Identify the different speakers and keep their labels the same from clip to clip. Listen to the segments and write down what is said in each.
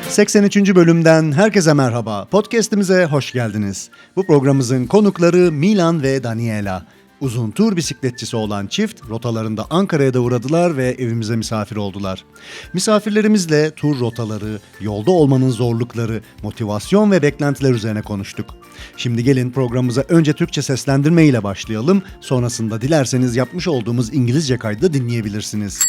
Speaker 1: 83. bölümden herkese merhaba. Podcast'imize hoş geldiniz. Bu programımızın konukları Milan ve Daninela. Uzun tur bisikletçisi olan çift, rotalarında Ankara'ya da uğradılar ve evimize misafir oldular. Misafirlerimizle tur rotaları, yolda olmanın zorlukları, motivasyon ve beklentiler üzerine konuştuk. Şimdi gelin programımıza önce Türkçe seslendirme ile başlayalım. Sonrasında dilerseniz yapmış olduğumuz İngilizce kaydı da dinleyebilirsiniz.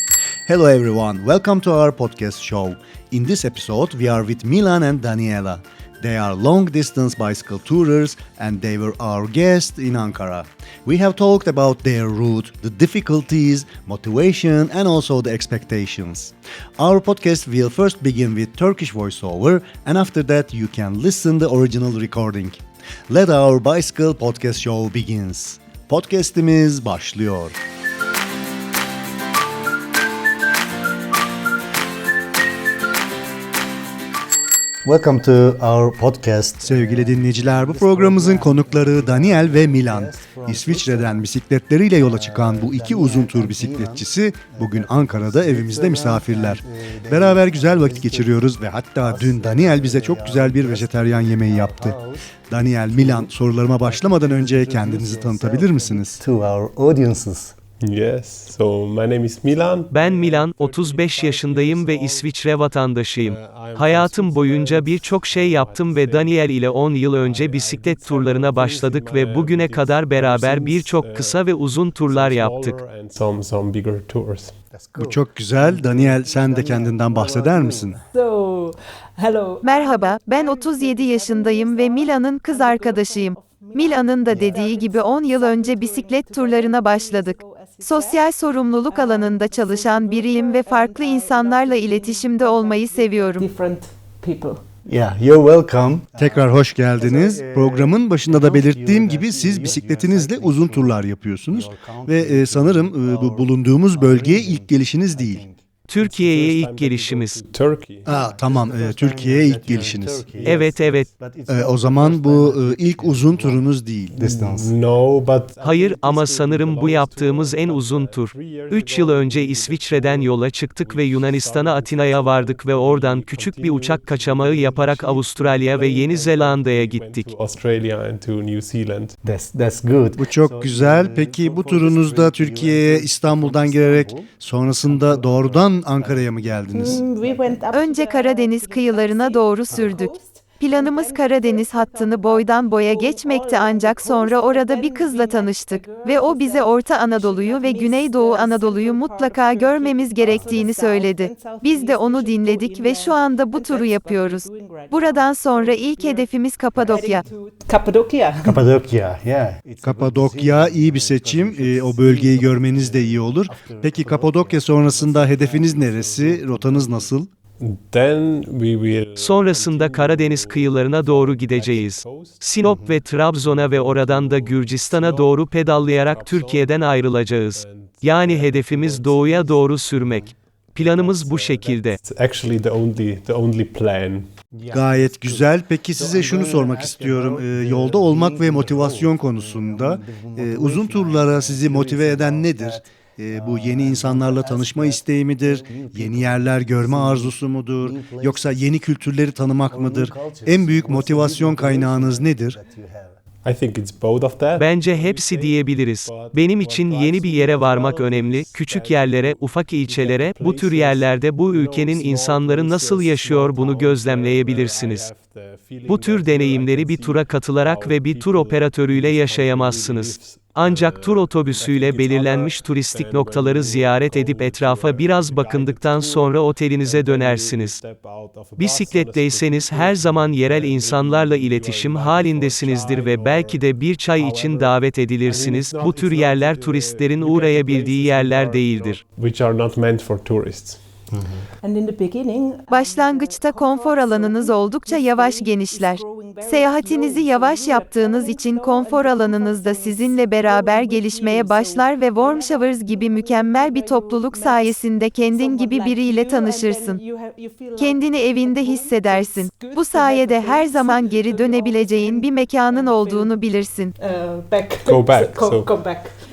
Speaker 1: Hello everyone, welcome to our podcast show. In this episode, we are with Milan and Daninela. They are long-distance bicycle tourers and they were our guests in Ankara. We have talked about their route, the difficulties, motivation and also the expectations. Our podcast will first begin with Turkish voiceover and after that you can listen the original recording. Let our bicycle podcast show begins. Podcast'imiz başlıyor. Welcome to our podcast. Sevgili dinleyiciler, bu programımızın konukları Daniel ve Milan. İsviçre'den bisikletleriyle yola çıkan bu iki uzun tur bisikletçisi bugün Ankara'da evimizde misafirler. Beraber güzel vakit geçiriyoruz ve hatta dün Daniel bize çok güzel bir vejetaryen yemeği yaptı. Daniel, Milan, sorularıma başlamadan önce kendinizi tanıtabilir misiniz?
Speaker 2: To our audiences.
Speaker 3: Yes, so my name is Milan.
Speaker 4: Ben Milan, 35 yaşındayım ve İsviçre vatandaşıyım. Hayatım boyunca birçok şey yaptım ve Daniel ile 10 yıl önce bisiklet turlarına başladık ve bugüne kadar beraber birçok kısa ve uzun turlar yaptık.
Speaker 3: Some bigger tours.
Speaker 1: Bu çok güzel. Daniel, sen de kendinden bahseder misin?
Speaker 5: Merhaba, ben 37 yaşındayım ve Milan'ın kız arkadaşıyım. Milan'ın da dediği gibi 10 yıl önce bisiklet turlarına başladık. Sosyal sorumluluk alanında çalışan biriyim ve farklı insanlarla iletişimde olmayı seviyorum.
Speaker 1: Yeah, you're welcome. Tekrar hoş geldiniz. Programın başında da belirttiğim gibi siz bisikletinizle uzun turlar yapıyorsunuz ve sanırım bu bulunduğumuz bölgeye ilk gelişiniz değil.
Speaker 4: Türkiye'ye ilk gelişimiz.
Speaker 3: Turkey.
Speaker 1: Tamam, Türkiye'ye ilk gelişiniz.
Speaker 4: Evet.
Speaker 1: O zaman bu ilk uzun turunuz değil.
Speaker 3: No, but
Speaker 4: Hayır ama sanırım bu yaptığımız en uzun tur. 3 yıl önce İsviçre'den yola çıktık ve Yunanistan'a Atina'ya vardık ve oradan küçük bir uçak kaçamağı yaparak Avustralya ve Yeni Zelanda'ya gittik.
Speaker 3: to Australia and to New Zealand.
Speaker 2: That's good.
Speaker 1: Bu çok güzel. Peki bu turunuzda Türkiye'ye İstanbul'dan girerek sonrasında doğrudan Ankara'ya mı geldiniz?
Speaker 5: Önce Karadeniz kıyılarına doğru sürdük. Planımız Karadeniz hattını boydan boya geçmekti ancak sonra orada bir kızla tanıştık ve o bize Orta Anadolu'yu ve Güneydoğu Anadolu'yu mutlaka görmemiz gerektiğini söyledi. Biz de onu dinledik ve şu anda bu turu yapıyoruz. Buradan sonra ilk hedefimiz Kapadokya.
Speaker 2: Kapadokya, yeah.
Speaker 1: Kapadokya iyi bir seçim. O bölgeyi görmeniz de iyi olur. Peki Kapadokya sonrasında hedefiniz neresi? Rotanız nasıl?
Speaker 3: Then we will
Speaker 4: Sonrasında Karadeniz kıyılarına doğru gideceğiz. Sinop ve Trabzon'a ve oradan da Gürcistan'a doğru pedallayarak Türkiye'den ayrılacağız. Yani hedefimiz doğuya doğru sürmek. Planımız bu şekilde.
Speaker 3: It's actually the only plan.
Speaker 1: Gayet güzel. Peki size şunu sormak istiyorum. Yolda olmak ve motivasyon konusunda uzun turlara sizi motive eden nedir? Bu yeni insanlarla tanışma isteği midir? Yeni yerler görme arzusu mudur? Yoksa yeni kültürleri tanımak mıdır? En büyük motivasyon kaynağınız nedir?
Speaker 3: I think it's both of that.
Speaker 4: Bence hepsi diyebiliriz. Benim için yeni bir yere varmak önemli, küçük yerlere, ufak ilçelere, bu tür yerlerde bu ülkenin insanları nasıl yaşıyor bunu gözlemleyebilirsiniz. Bu tür deneyimleri bir tura katılarak ve bir tur operatörüyle yaşayamazsınız. Ancak tur otobüsüyle belirlenmiş turistik noktaları ziyaret edip etrafa biraz bakındıktan sonra otelinize dönersiniz. Bisikletteyseniz her zaman yerel insanlarla iletişim halindesinizdir ve belki de bir çay için davet edilirsiniz. Bu tür yerler turistlerin uğrayabildiği yerler değildir.
Speaker 3: Which are not meant for tourists.
Speaker 5: Başlangıçta konfor alanınız oldukça yavaş genişler. Seyahatinizi yavaş yaptığınız için konfor alanınız da sizinle beraber gelişmeye başlar ve warm showers gibi mükemmel bir topluluk sayesinde kendin gibi biriyle tanışırsın. Kendini evinde hissedersin. Bu sayede her zaman geri dönebileceğin bir mekanın olduğunu bilirsin.
Speaker 3: Go back. So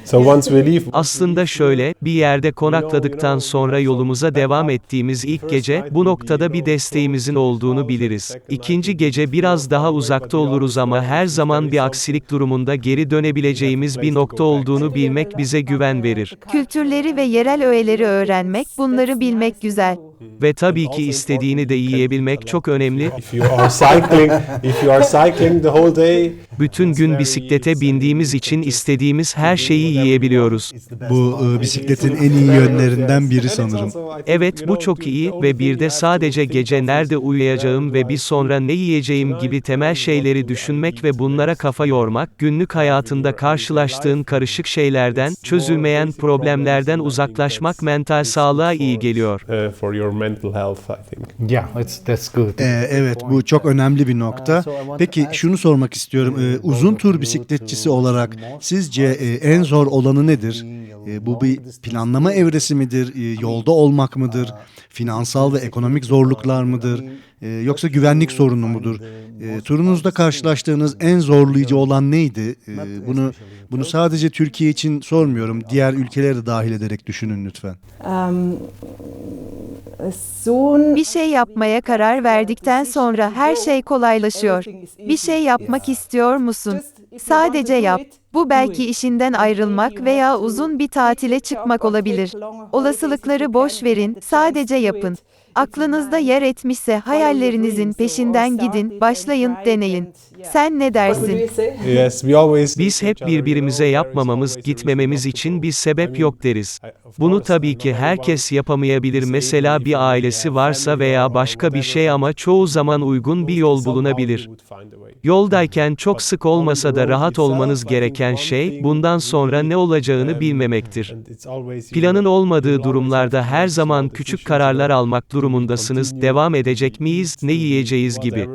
Speaker 3: So once we leave,
Speaker 4: Aslında şöyle, bir yerde konakladıktan sonra yolumuza devam ettiğimiz ilk gece, bu noktada bir desteğimizin olduğunu biliriz. İkinci gece biraz daha uzakta oluruz ama her zaman bir aksilik durumunda geri dönebileceğimiz bir nokta olduğunu bilmek bize güven verir.
Speaker 5: Kültürleri ve yerel öğeleri öğrenmek, bunları bilmek güzel.
Speaker 4: Ve tabii ki istediğini de yiyebilmek çok önemli.
Speaker 3: if you are cycling the whole day,
Speaker 4: Bütün gün bisiklete bindiğimiz için istediğimiz her şeyi yiyebiliyoruz.
Speaker 1: Bu bisikletin en iyi yönlerinden biri sanırım.
Speaker 4: Evet, bu çok iyi ve bir de sadece gece nerede uyuyacağım ve bir sonra ne yiyeceğim gibi temel şeyleri düşünmek ve bunlara kafa yormak, günlük hayatında karşılaştığın karışık şeylerden, çözülmeyen problemlerden uzaklaşmak mental sağlığa iyi geliyor.
Speaker 3: For your mental health, I think.
Speaker 2: Yeah, that's good.
Speaker 1: Evet, bu çok önemli bir nokta. Peki şunu sormak istiyorum. Uzun tur bisikletçisi olarak sizce en zor olanı nedir? Bu bir planlama evresi midir? Yolda olmak mıdır? Finansal ve ekonomik zorluklar mıdır? Yoksa güvenlik sorunu mudur? Turunuzda karşılaştığınız en zorlayıcı olan neydi? Bunu sadece Türkiye için sormuyorum. Diğer ülkeleri de dahil ederek düşünün lütfen.
Speaker 5: Bir şey yapmaya karar verdikten sonra her şey kolaylaşıyor. Bir şey yapmak istiyor musun? Sadece yap. Bu belki işinden ayrılmak veya uzun bir tatile çıkmak olabilir. Olasılıkları boş verin, sadece yapın. Aklınızda yer etmişse hayallerinizin peşinden gidin, başlayın, deneyin. Sen ne dersin?
Speaker 3: Yes, we always.
Speaker 4: Biz hep birbirimize yapmamamız, gitmememiz için bir sebep yok deriz. Bunu tabii ki herkes yapamayabilir, mesela bir ailesi varsa veya başka bir şey, ama çoğu zaman uygun bir yol bulunabilir. Yoldayken çok sık olmasa da rahat olmanız gereken şey, bundan sonra ne olacağını bilmemektir. Planın olmadığı durumlarda her zaman küçük kararlar almak durumundasınız, devam edecek miyiz, ne yiyeceğiz gibi.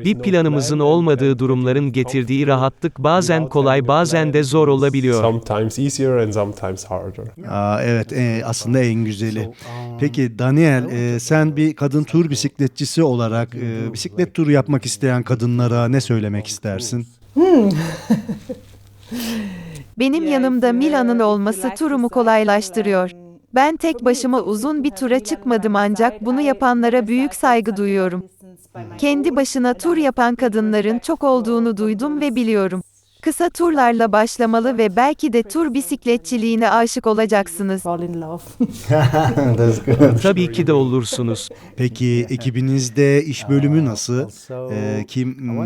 Speaker 4: Bir planımızın olmadığı durumların getirdiği rahatlık bazen kolay, bazen de zor olabiliyor.
Speaker 3: Sometimes easier and sometimes harder.
Speaker 1: Evet, aslında en güzeli. Peki Daniel, sen bir kadın tur bisikletçisi olarak bisiklet turu yapmak isteyen kadınlara ne söylemek istersin?
Speaker 5: Benim yanımda Milan'ın olması turumu kolaylaştırıyor. Ben tek başıma uzun bir tura çıkmadım, ancak bunu yapanlara büyük saygı duyuyorum. Kendi başına tur yapan kadınların çok olduğunu duydum ve biliyorum. Kısa turlarla başlamalı ve belki de tur bisikletçiliğine aşık olacaksınız.
Speaker 2: That's good.
Speaker 4: Tabii ki de olursunuz.
Speaker 1: Peki ekibinizde iş bölümü nasıl?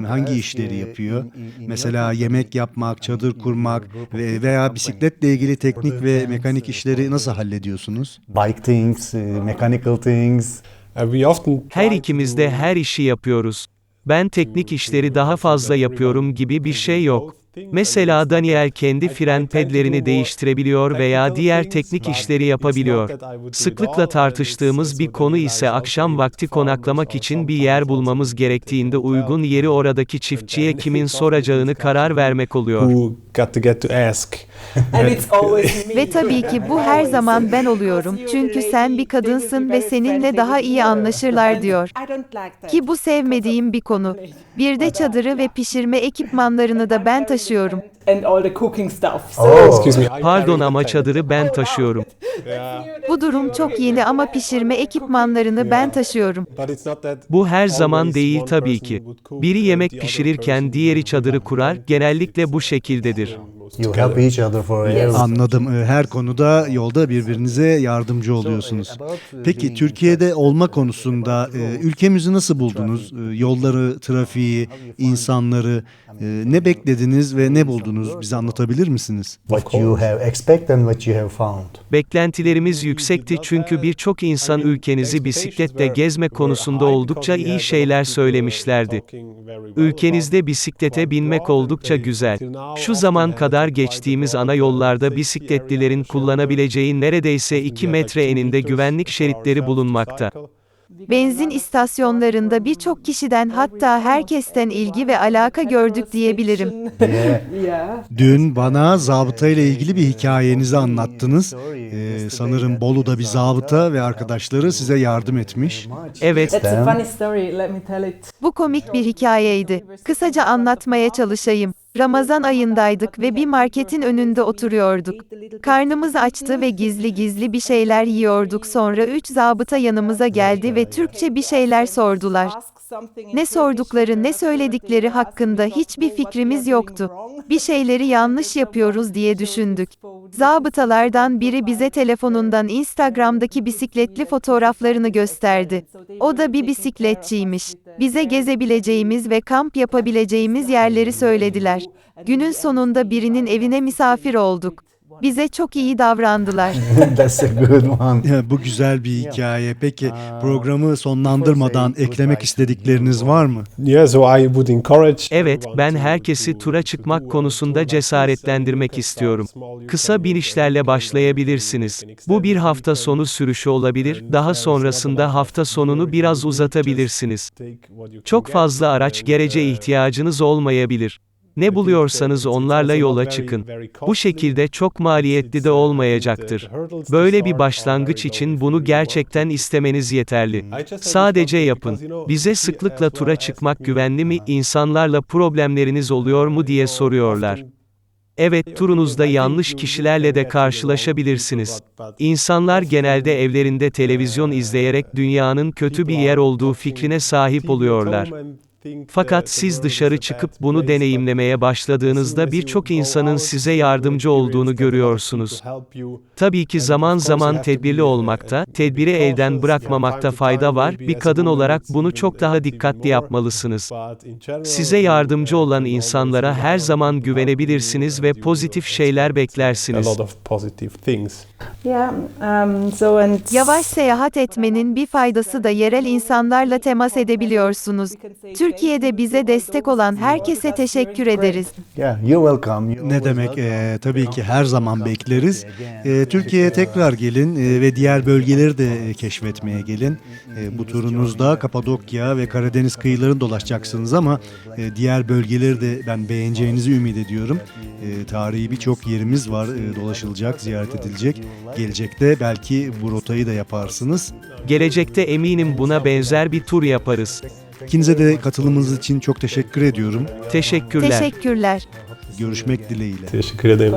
Speaker 1: Hangi işleri yapıyor? Mesela yemek yapmak, çadır kurmak veya bisikletle ilgili teknik ve mekanik işleri nasıl hallediyorsunuz?
Speaker 2: Bike things, mechanical things.
Speaker 3: We often
Speaker 4: Her ikimiz de her işi yapıyoruz. Ben teknik işleri daha fazla yapıyorum gibi bir şey yok. Mesela Daniel kendi fren pedlerini değiştirebiliyor veya diğer teknik işleri yapabiliyor. Sıklıkla tartıştığımız bir konu ise akşam vakti konaklamak için bir yer bulmamız gerektiğinde uygun yeri oradaki çiftçiye kimin soracağını karar vermek oluyor.
Speaker 3: who got to ask.
Speaker 5: Ve tabii ki bu her zaman ben oluyorum, çünkü sen bir kadınsın ve seninle daha iyi anlaşırlar diyor. Ki bu sevmediğim bir konu. Bir de çadırı ve pişirme ekipmanlarını da ben taşıyorum.
Speaker 3: Excuse me.
Speaker 4: Pardon ama çadırı ben taşıyorum.
Speaker 5: Bu durum çok yeni ama pişirme ekipmanlarını ben taşıyorum.
Speaker 3: But it's not that.
Speaker 4: Bu her zaman değil tabii ki. Biri yemek pişirirken diğeri çadırı kurar, genellikle bu şekildedir.
Speaker 2: You help each other for everything.
Speaker 1: Anladım. Her konuda yolda birbirinize yardımcı oluyorsunuz. Peki Türkiye'de olma konusunda ülkemizi nasıl buldunuz? Yolları, trafiği, insanları ne beklediniz ve ne buldunuz? Bize anlatabilir misiniz?
Speaker 2: What you have expected and what you have found.
Speaker 4: Beklentilerimiz yüksekti çünkü birçok insan ülkenizi bisikletle gezme konusunda oldukça iyi şeyler söylemişlerdi. Ülkenizde bisiklete binmek oldukça güzel. Şu zaman kadar geçtiğimiz ana yollarda bisikletlilerin kullanabileceği neredeyse 2 metre eninde güvenlik şeritleri bulunmakta.
Speaker 5: Benzin istasyonlarında birçok kişiden, hatta herkesten ilgi ve alaka gördük diyebilirim.
Speaker 1: Dün bana zabıta ile ilgili bir hikayenizi anlattınız. Sanırım Bolu'da bir zabıta ve arkadaşları size yardım etmiş.
Speaker 4: Evet,
Speaker 5: Bu komik bir hikayeydi. Kısaca anlatmaya çalışayım. Ramazan ayındaydık ve bir marketin önünde oturuyorduk. Karnımız açtı ve gizli gizli bir şeyler yiyorduk. Sonra 3 zabıta yanımıza geldi ve Türkçe bir şeyler sordular. Ne sordukları, ne söyledikleri hakkında hiçbir fikrimiz yoktu. Bir şeyleri yanlış yapıyoruz diye düşündük. Zabıtalardan biri bize telefonundan Instagram'daki bisikletli fotoğraflarını gösterdi. O da bir bisikletçiymiş. Bize gezebileceğimiz ve kamp yapabileceğimiz yerleri söylediler. Günün sonunda birinin evine misafir olduk. Bize çok iyi davrandılar.
Speaker 2: That's a good one.
Speaker 1: Bu güzel bir hikaye. Peki programı sonlandırmadan eklemek istedikleriniz var mı?
Speaker 3: Yeah, so I would encourage.
Speaker 4: Evet, ben herkesi tura çıkmak konusunda cesaretlendirmek istiyorum. Kısa binişlerle başlayabilirsiniz. Bu bir hafta sonu sürüşü olabilir, daha sonrasında hafta sonunu biraz uzatabilirsiniz. Çok fazla araç gerece ihtiyacınız olmayabilir. Ne buluyorsanız onlarla yola çıkın. Bu şekilde çok maliyetli de olmayacaktır. Böyle bir başlangıç için bunu gerçekten istemeniz yeterli. Sadece yapın. Bize sıklıkla tura çıkmak güvenli mi, insanlarla problemleriniz oluyor mu diye soruyorlar. Evet, turunuzda yanlış kişilerle de karşılaşabilirsiniz. İnsanlar genelde evlerinde televizyon izleyerek dünyanın kötü bir yer olduğu fikrine sahip oluyorlar. Fakat siz dışarı çıkıp bunu deneyimlemeye başladığınızda birçok insanın size yardımcı olduğunu görüyorsunuz. Tabii ki zaman zaman tedbirli olmakta, tedbiri elden bırakmamakta fayda var, bir kadın olarak bunu çok daha dikkatli yapmalısınız. Size yardımcı olan insanlara her zaman güvenebilirsiniz ve pozitif şeyler beklersiniz.
Speaker 5: Yavaş seyahat etmenin bir faydası da yerel insanlarla temas edebiliyorsunuz. Türkiye'de bize destek olan herkese teşekkür ederiz.
Speaker 2: Yeah, you're welcome.
Speaker 1: Ne demek? Tabii ki her zaman bekleriz. Türkiye'ye tekrar gelin ve diğer bölgeleri de keşfetmeye gelin. Bu turunuzda Kapadokya ve Karadeniz kıyılarını dolaşacaksınız ama diğer bölgeleri de ben beğeneceğinizi ümit ediyorum. Tarihi birçok yerimiz var dolaşılacak, ziyaret edilecek. Gelecekte belki bu rotayı da yaparsınız.
Speaker 4: Gelecekte eminim buna benzer bir tur yaparız.
Speaker 1: İkinize de katılımınız için çok teşekkür ediyorum.
Speaker 4: Teşekkürler.
Speaker 5: Teşekkürler.
Speaker 1: Görüşmek dileğiyle.
Speaker 3: Teşekkür ederim.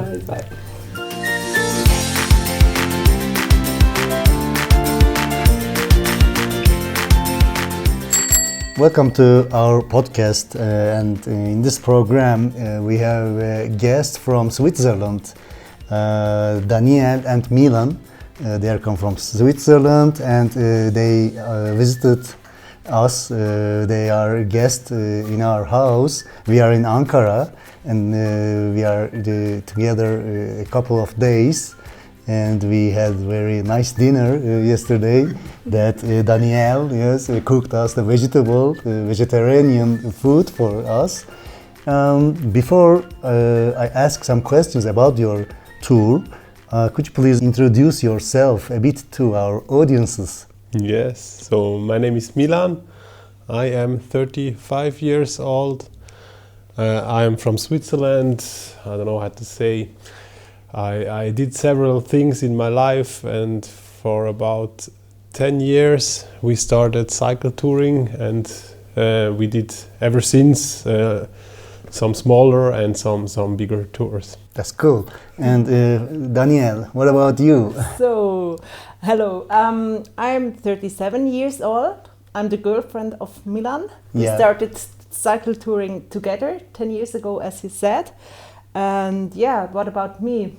Speaker 2: Welcome to our podcast, and in this program we have a guest from Switzerland, Daniel and Milan. They are come from Switzerland, and they visited us. They are guests in our house. We are in Ankara, and we are together a couple of days. And we had very nice dinner yesterday that Daniel cooked us the vegetarian food for us. Before I ask some questions about your tour, could you please introduce yourself a bit to our audiences?
Speaker 3: Yes, so my name is Milan. I am 35 years old. I am from Switzerland. I don't know how to say. I did several things in my life, and for about 10 years we started cycle touring, and we did ever since some smaller and some bigger tours.
Speaker 2: That's cool. And Daniel, what about you?
Speaker 6: So, hello. I'm 37 years old. I'm the girlfriend of Milan. We started cycle touring together 10 years ago, as he said. And yeah, what about me?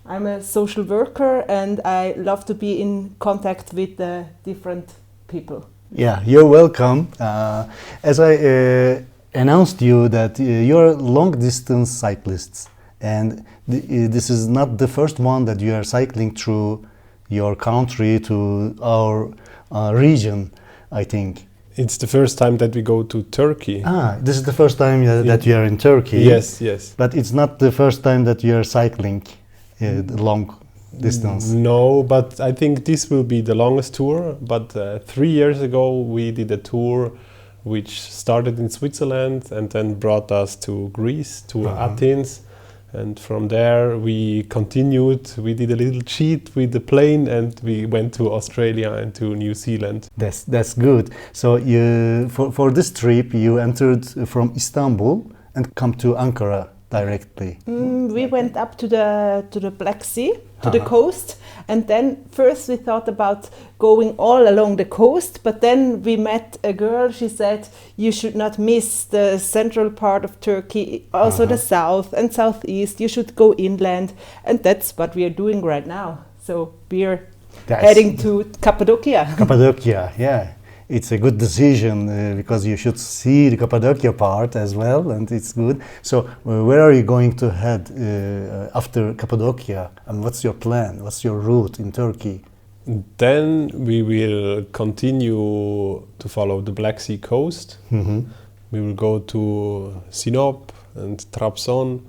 Speaker 6: I'm a social worker, and I love to be in contact with the different people.
Speaker 2: Yeah, you're welcome. As I announced you that you're long distance cyclists, and this is not the first one that you are cycling through your country to our region, I think.
Speaker 3: It's the first time that we go to Turkey.
Speaker 2: This is the first time that you are in Turkey.
Speaker 3: Yes.
Speaker 2: But it's not the first time that you are cycling long distance.
Speaker 3: No, but I think this will be the longest tour. But 3 years ago we did a tour which started in Switzerland and then brought us to Greece, to Athens. And from there we continued. We did a little cheat with the plane, and we went to Australia and to New Zealand.
Speaker 2: That's good. So you for this trip you entered from Istanbul, and come to Ankara directly?
Speaker 6: We went up to the Black Sea, to the coast, and then first we thought about going all along the coast, but then we met a girl. She said you should not miss the central part of Turkey, also the south and southeast. You should go inland, and that's what we are doing right now. So we're heading to Cappadocia.
Speaker 2: Cappadocia, yeah. It's a good decision because you should see the Cappadocia part as well, and it's good. So where are you going to head after Cappadocia, and what's your plan? What's your route in Turkey?
Speaker 3: Then we will continue to follow the Black Sea coast.
Speaker 2: Mm-hmm.
Speaker 3: We will go to Sinop and Trabzon,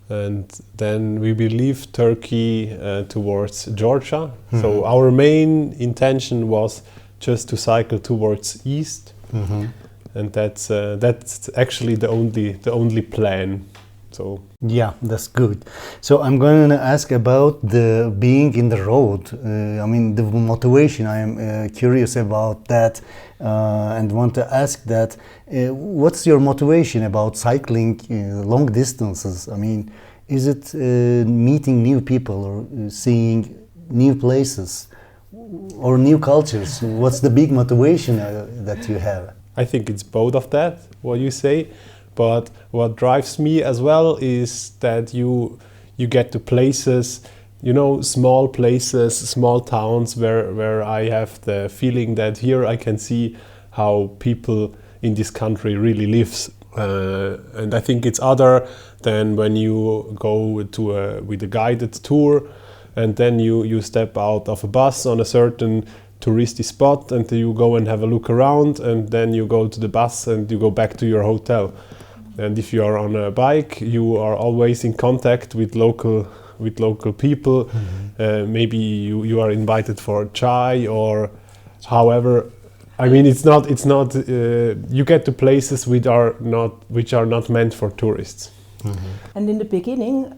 Speaker 3: and then we will leave Turkey towards Georgia.
Speaker 2: Mm-hmm.
Speaker 3: So our main intention was just to cycle towards east, and that's actually the only plan. So
Speaker 2: yeah, that's good. So I'm going to ask about the being in the road. I mean the motivation. I am curious about that, and want to ask that. What's your motivation about cycling long distances? I mean, is it meeting new people or seeing new places? Or new cultures? What's the big motivation that you have?
Speaker 3: I think it's both of that, what you say, but what drives me as well is that you get to places, small places, small towns where I have the feeling that here I can see how people in this country really lives, and I think it's other than when you go with a guided tour. And then you step out of a bus on a certain touristy spot, and you go and have a look around, and then you go to the bus and you go back to your hotel. And if you are on a bike, you are always in contact with local people. Mm-hmm. Maybe you are invited for chai or however. I mean, it's not. You get to places which are not meant for tourists.
Speaker 6: Mm-hmm. And in the beginning,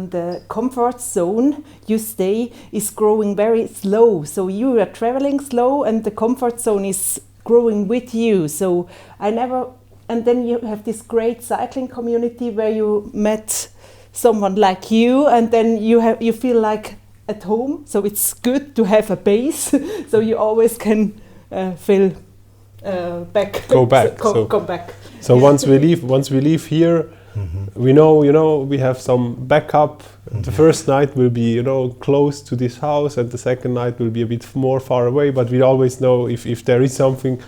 Speaker 6: the comfort zone you stay is growing very slow. So you are traveling slow, and the comfort zone is growing with you. So and then you have this great cycling community where you met someone like you, and then you feel like at home. So it's good to have a base. So you always can feel back.
Speaker 3: Go back.
Speaker 6: Go back.
Speaker 3: So once we leave here. Mm-hmm. We know we have some backup. Mm-hmm. The first night will be close to this house, and the second night will be a bit more far away, but we always know if there is something,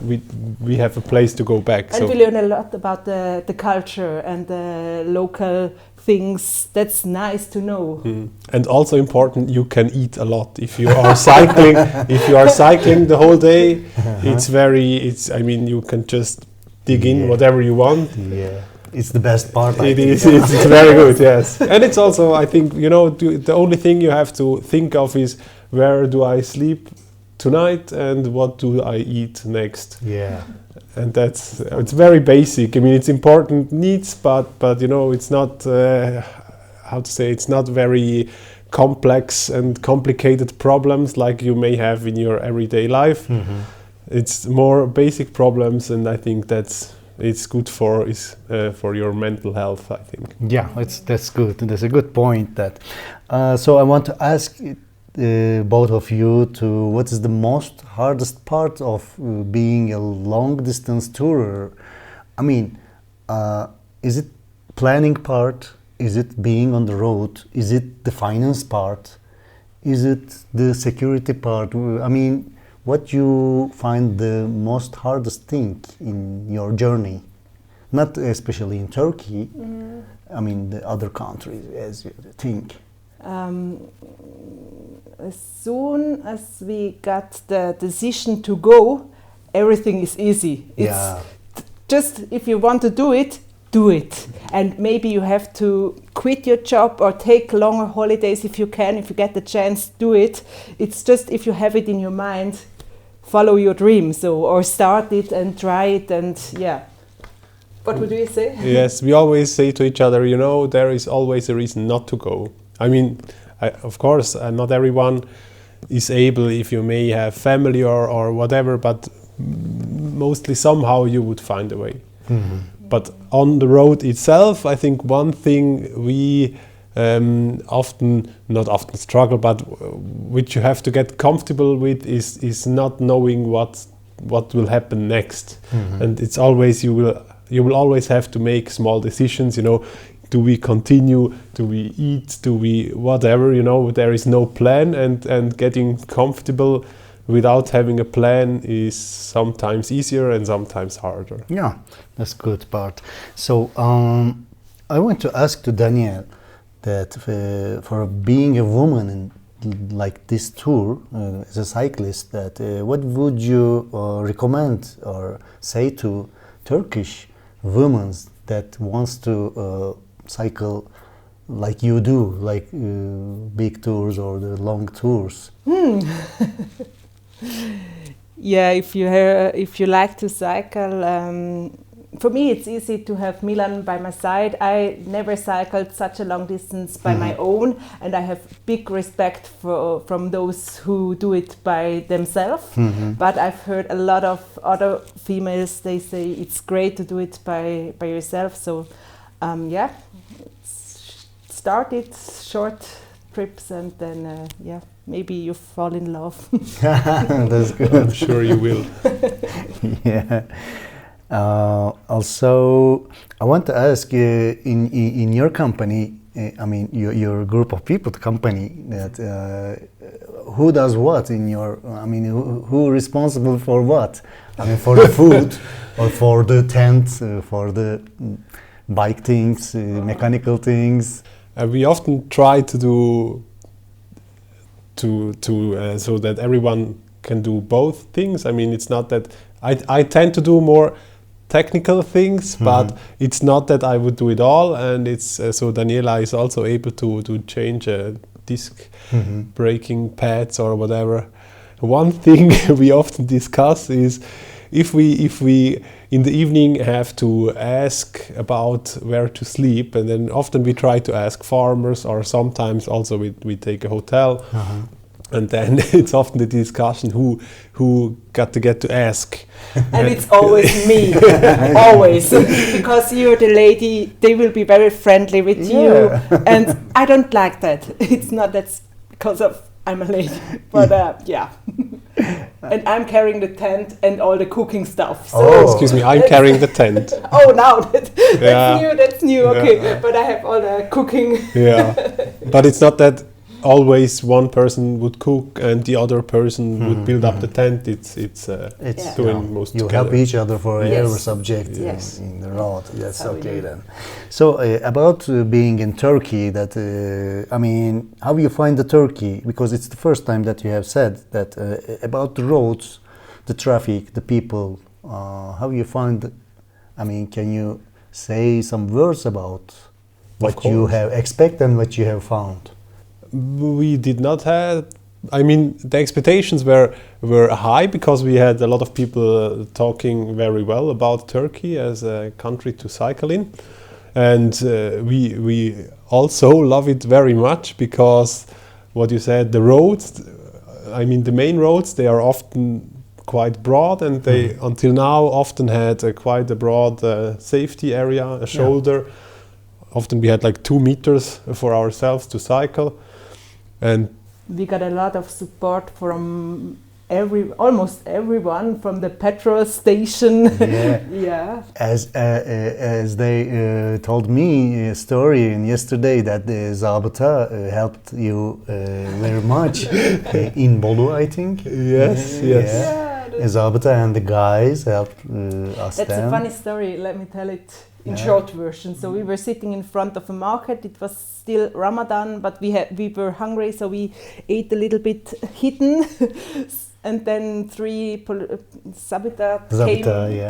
Speaker 3: we have a place to go back.
Speaker 6: And we learn a lot about the culture and the local things. That's nice to know.
Speaker 3: And also important, you can eat a lot if you are cycling. If you are cycling the whole day, I mean you can just dig in whatever you want.
Speaker 2: Yeah. It's the best part.
Speaker 3: It's very good, yes. And it's also, I think, the only thing you have to think of is where do I sleep tonight and what do I eat next.
Speaker 2: Yeah.
Speaker 3: And it's very basic. I mean, it's important needs, but it's not, it's not very complex and complicated problems like you may have in your everyday life. Mm-hmm. It's more basic problems, and I think it's good for your mental health, I think.
Speaker 2: Yeah, that's good. That's a good point. So I want to ask both of you what is the most hardest part of being a long distance tourer? I mean, is it planning part? Is it being on the road? Is it the finance part? Is it the security part? I mean, what you find the most hardest thing in your journey? Not especially in Turkey, I mean the other countries as you think.
Speaker 6: As soon as we got the decision to go, everything is easy. It's just if you want to do it, do it. And maybe you have to quit your job or take longer holidays if you can, if you get the chance, do it. It's just if you have it in your mind, follow your dream, or start it and try it, and What would you say?
Speaker 3: Yes, we always say to each other, there is always a reason not to go. I mean, of course, not everyone is able, if you may have family or whatever, but mostly somehow you would find a way.
Speaker 2: Mm-hmm.
Speaker 3: But on the road itself, I think one thing we not often struggle, but which you have to get comfortable with is not knowing what will happen next. And it's always you will always have to make small decisions. Do we continue? Do we eat? Do we whatever? There is no plan, and getting comfortable without having a plan is sometimes easier and sometimes harder.
Speaker 2: Yeah, that's good part. So I want to ask to Danielle that for being a woman in like this tour as a cyclist, that what would you recommend or say to Turkish women that wants to cycle like you do, like big tours or the long tours?
Speaker 6: Yeah, if you like to cycle, for me it's easy to have Milan by my side. I never cycled such a long distance by my own, and I have big respect from those who do it by themselves. But I've heard a lot of other females, they say it's great to do it by yourself. So start it short trips, and then maybe you fall in love.
Speaker 2: That's good.
Speaker 3: I'm sure you will.
Speaker 2: Yeah. Also, I want to ask you, in your company, your group of people, the company, that who does what in your? Who responsible for what? For the food, or for the tent, for the bike things, mechanical things.
Speaker 3: We often try to do so that everyone can do both things. It's not that I tend to do more technical things, but it's not that I would do it all, and it's so Daniela is also able to change disc braking pads or whatever. One thing we often discuss is if we in the evening have to ask about where to sleep, and then often we try to ask farmers, or sometimes also we take a hotel. And then it's often the discussion who got to ask.
Speaker 6: And it's always me, always. Because you're the lady, they will be very friendly with you. And I don't like that. It's not that's because of I'm a lady, but And I'm carrying the tent and all the cooking stuff. So
Speaker 3: excuse me, I'm carrying the tent.
Speaker 6: Now that's new, okay. Yeah. But I have all the cooking. Yeah,
Speaker 3: but it's not that always one person would cook and the other person would build up the tent. It's doing most
Speaker 2: you
Speaker 3: together.
Speaker 2: Help each other for every subject in the road. That's okay then. So about being in Turkey, that how you find the Turkey, because it's the first time that you have said that about the roads, the traffic, the people. How you find? Can you say some words about what you have expected and what you have found?
Speaker 3: We did not have. The expectations were high because we had a lot of people talking very well about Turkey as a country to cycle in, and we also love it very much because what you said, the roads. The main roads, they are often quite broad, and they until now often had quite a broad safety area, a shoulder. Often we had like 2 meters for ourselves to cycle. And
Speaker 6: we got a lot of support from almost everyone, from the petrol station. Yeah. As
Speaker 2: they told me a story yesterday that the Zabıta helped you very much in Bolu, I think.
Speaker 3: Yes.
Speaker 2: Zabıta and the guys helped us.
Speaker 6: That's a funny story. Let me tell it in short version. So we were sitting in front of a market. It was still Ramadan, but we were hungry, so we ate a little bit hidden. And then 3 Zabıta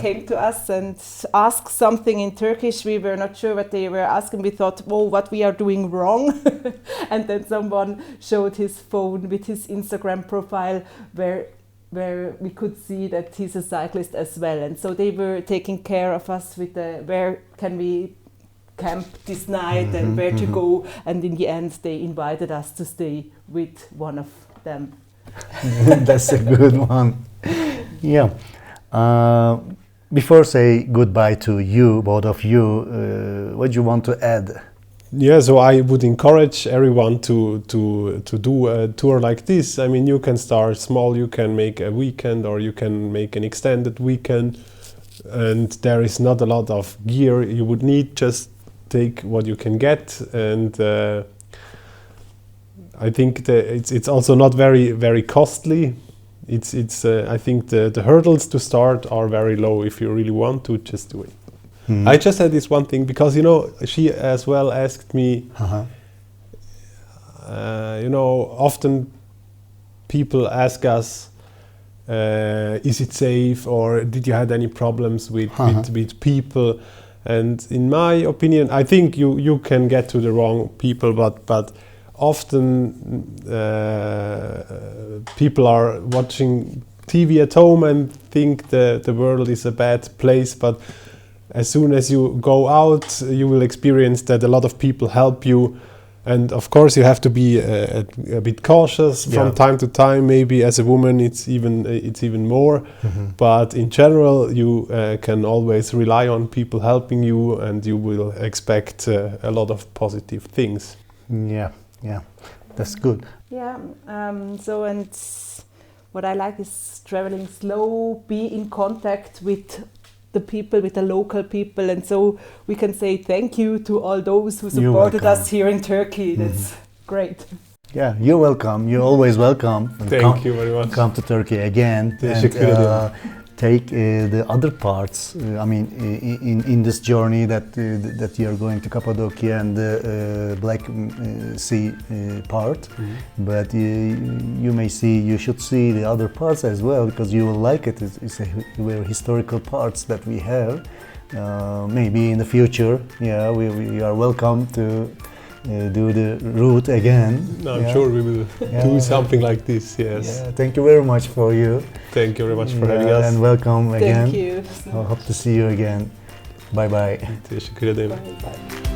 Speaker 6: came to us and asked something in Turkish. We were not sure what they were asking. We thought, what we are doing wrong. And then someone showed his phone with his Instagram profile where we could see that he's a cyclist as well. And so they were taking care of us with where can we camp this night and where to go. And in the end, they invited us to stay with one of them.
Speaker 2: That's a good one. Yeah. before say goodbye to you, both of you, what do you want to add?
Speaker 3: Yeah, so I would encourage everyone to do a tour like this. I mean, you can start small, you can make a weekend or you can make an extended weekend, and there is not a lot of gear you would need, just take what you can get. And I think that it's also not very costly. I think the hurdles to start are very low. If you really want to, just do it. I just had this one thing, because she as well asked me, often people ask us, is it safe, or did you have any problems with people? And in my opinion, I think you can get to the wrong people, but often people are watching TV at home and think the world is a bad place, but as soon as you go out, you will experience that a lot of people help you. And of course, you have to be a bit cautious from time to time. Maybe as a woman, it's even more. But in general, you can always rely on people helping you, and you will expect a lot of positive things.
Speaker 2: Yeah, that's good.
Speaker 6: Yeah. And what I like is traveling slow, be in contact with the people, with the local people, and so we can say thank you to all those who supported us here in Turkey. That's great.
Speaker 2: Yeah, you're welcome. You're always welcome.
Speaker 3: Thank you very much.
Speaker 2: Come to Turkey again and take the other parts. In this journey that you're going to Cappadocia and the Black Sea part, but you should see the other parts as well, because you will like it. It's a very historical parts that we have. Maybe in the future, we are welcome to do the route again.
Speaker 3: I'm sure we will do something like this. Yes.
Speaker 2: Yeah, thank you very much for you.
Speaker 3: Thank you very much for having us.
Speaker 2: And welcome again.
Speaker 6: Thank you.
Speaker 2: I hope to see you again. Bye bye.
Speaker 3: Teşekkür ederim.
Speaker 6: Bye.